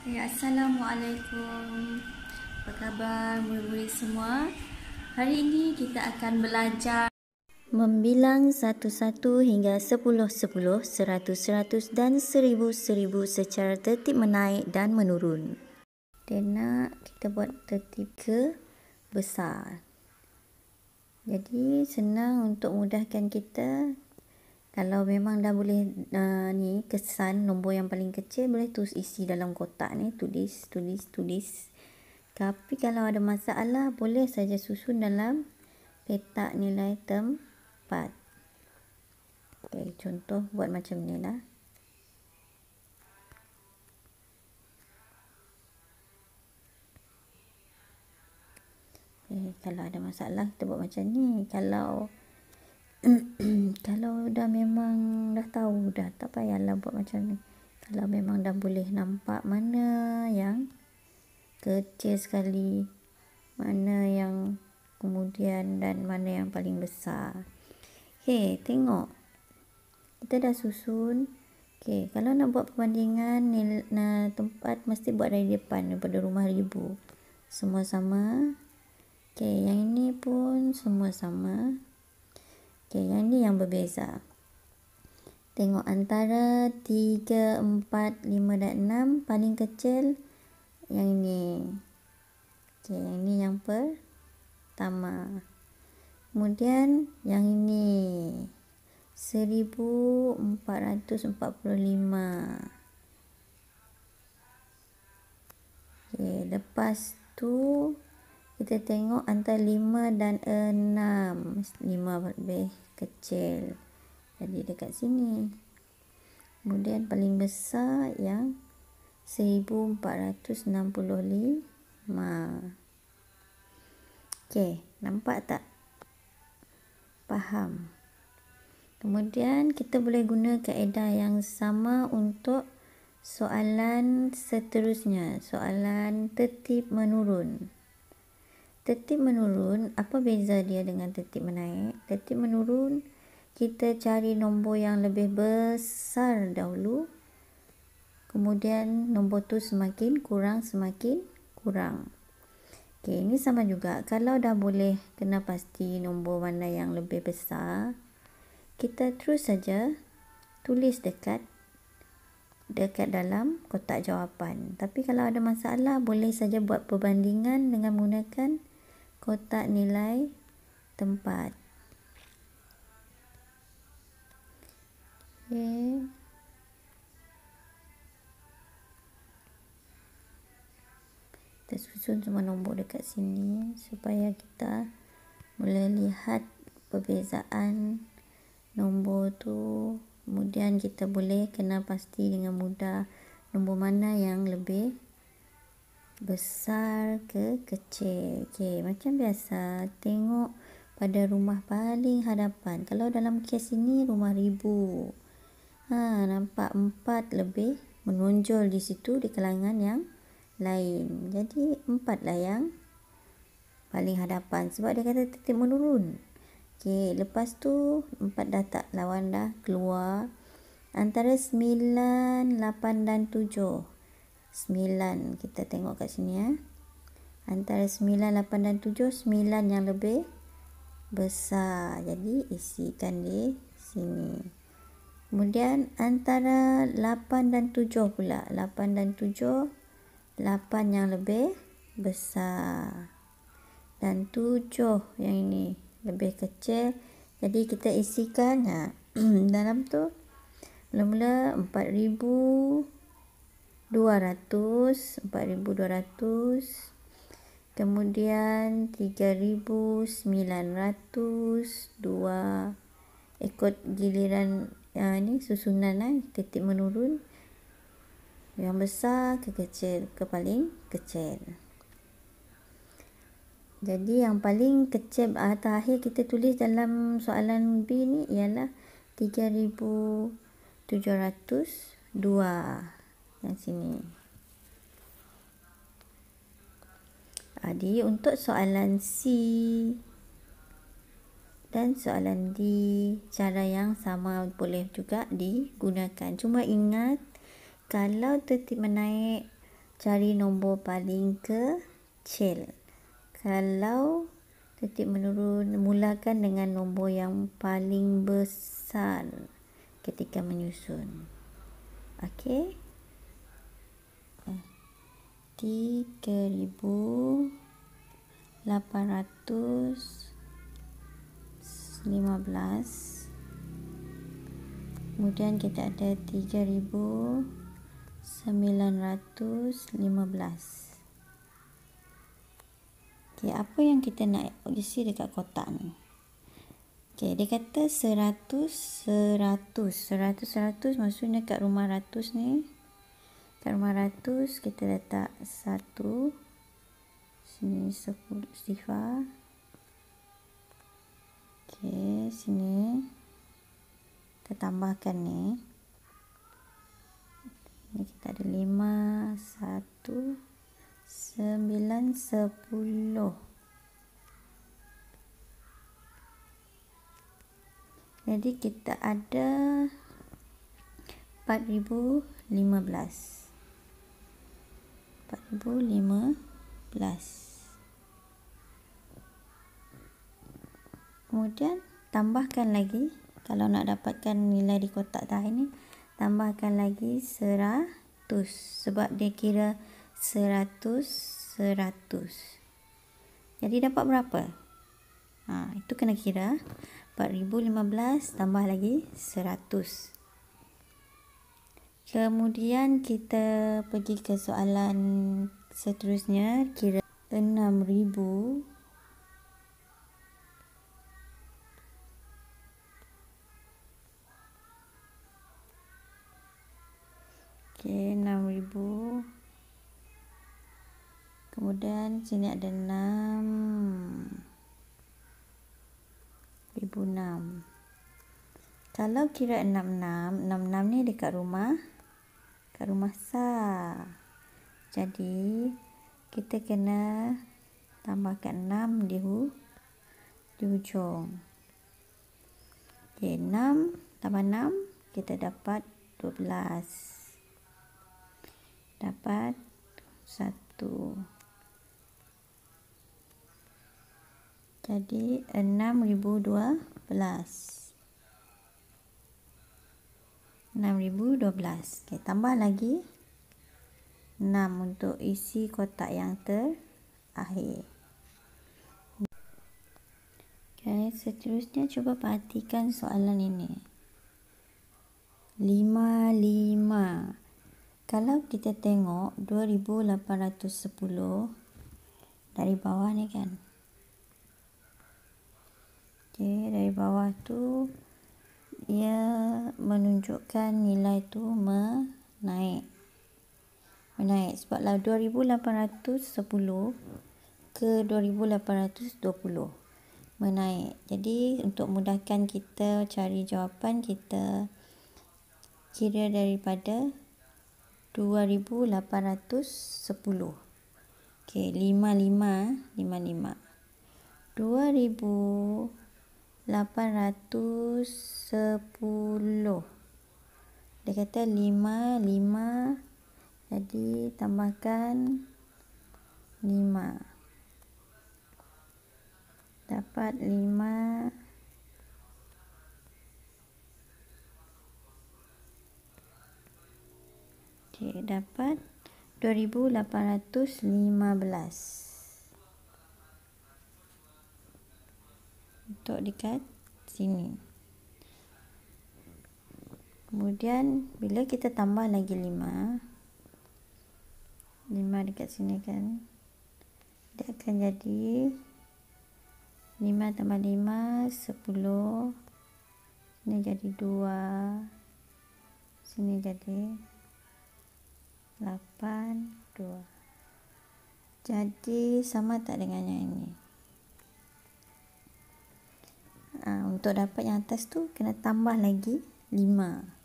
Assalamualaikum. Apa khabar murid-murid semua? Hari ini kita akan belajar membilang 1 hingga 10, 100 dan 1000 secara tertib menaik dan menurun. Dan kita buat tertib ke besar. Jadi senang untuk mudahkan kita. Kalau memang dah boleh kesan nombor yang paling kecil, boleh terus isi dalam kotak ni, tulis. Tapi kalau ada masalah, boleh saja susun dalam petak nilai tempat. Okay, contoh buat macam ni lah. Kalau ada masalah, kita buat macam ni. Kalau dah memang dah tahu dah, tak payahlah buat macam ni. Kalau memang dah boleh nampak mana yang kecil sekali, mana yang kemudian dan mana yang paling besar. Okey, tengok. Kita dah susun. Okey, kalau nak buat perbandingan tempat, mesti buat dari depan, daripada rumah ribu. Semua sama. Okey, yang ini pun semua sama. Okey, yang ni yang berbeza. Tengok antara 3, 4, 5 dan 6, paling kecil yang ini. Okey, yang ini yang pertama. Kemudian yang ini 1445. Okey, lepas tu kita tengok antara 5 dan 6. 5 lebih kecil, jadi dekat sini. Kemudian paling besar yang 1465. Okey, nampak tak? Faham? Kemudian kita boleh guna kaedah yang sama untuk soalan seterusnya, soalan tertib menurun. Tertib menurun, apa beza dia dengan tertib menaik? Tertib menurun, kita cari nombor yang lebih besar dahulu. Kemudian nombor tu semakin kurang. Okey, ini sama juga. Kalau dah boleh kena pasti nombor mana yang lebih besar, kita terus saja tulis dekat dalam kotak jawapan. Tapi kalau ada masalah, boleh saja buat perbandingan dengan menggunakan kotak nilai tempat. Okey. Kita susun semua nombor dekat sini supaya kita boleh lihat perbezaan nombor tu. Kemudian kita boleh kena pasti dengan mudah nombor mana yang lebih besar ke kecil. Okey, macam biasa, tengok pada rumah paling hadapan. Kalau dalam kes ini rumah ribu, nampak 4 lebih menonjol di situ di kalangan yang lain. Jadi 4 lah yang paling hadapan, sebab dia kata tertib menurun. Okey, lepas tu 4 dah tak lawan, dah keluar. Antara 9, 8 dan 7. 9, kita tengok kat sini ya. Antara 9, 8 dan 7, 9 yang lebih besar. Jadi isikan di sini. Kemudian antara 8 dan 7 pula. 8 dan 7, 8 yang lebih besar. Dan 7 yang ini lebih kecil. Jadi kita isikan dalam tu. Mula-mula 4,200. Kemudian 3,900. 2. Ikut giliran ni susunan tertib menurun. Yang besar ke kecil, ke paling kecil. Jadi yang paling kecil terakhir kita tulis dalam soalan B ni ialah 3,702. Yang sini. Jadi untuk soalan C dan soalan D, cara yang sama boleh juga digunakan. Cuma ingat, kalau tertib menaik, cari nombor paling kecil. Kalau tertib menurun, mulakan dengan nombor yang paling besar ketika menyusun. Okey. 3,815. Kemudian kita ada 3,915. Okey, apa yang kita nak isi dekat kotak ni? Okey, dia kata 100, 100 maksudnya kat rumah ratus ni. Kat rumah ratus kita letak 1. Sini 10 sifar. Okey, sini kita tambahkan ni. Ni kita ada 5, 1, 9, 10. Jadi kita ada 4,015. 4,015. Kemudian tambahkan lagi, kalau nak dapatkan nilai di kotak terakhir ni, tambahkan lagi 100 sebab dia kira 100, 100. Jadi dapat berapa? Itu kena kira 4,015 tambah lagi 100. Kemudian kita pergi ke soalan seterusnya, kira 6,000. Okey, 6,000. Kemudian sini ada 6,006. Kalau kira 66 ni dekat rumah sah. Jadi kita kena tambahkan 6 di hujung. Okey, 6 tambah 6 kita dapat 12. Dapat 1. Jadi 6,012. 6,012. Okey, tambah lagi 6 untuk isi kotak yang terakhir. Okey, seterusnya cuba perhatikan soalan ini. 55. Kalau kita tengok 2,810 dari bawah ni kan. Okey, dari bawah tu ia menunjukkan nilai tu menaik sebablah 2,810 ke 2,820 menaik. Jadi untuk mudahkan kita cari jawapan, kita kira daripada 2,810. Okey, 55. 2,810. Dia kata 5. Jadi tambahkan 5. Dapat 5. Okey, dapat 2,815. Untuk dekat sini. Kemudian bila kita tambah lagi 5 dekat sini kan, dia akan jadi 5 tambah 5 10. Sini jadi 2. Sini jadi 8, 2. Jadi sama tak dengan yang ini? Untuk dapat yang atas tu kena tambah lagi 5.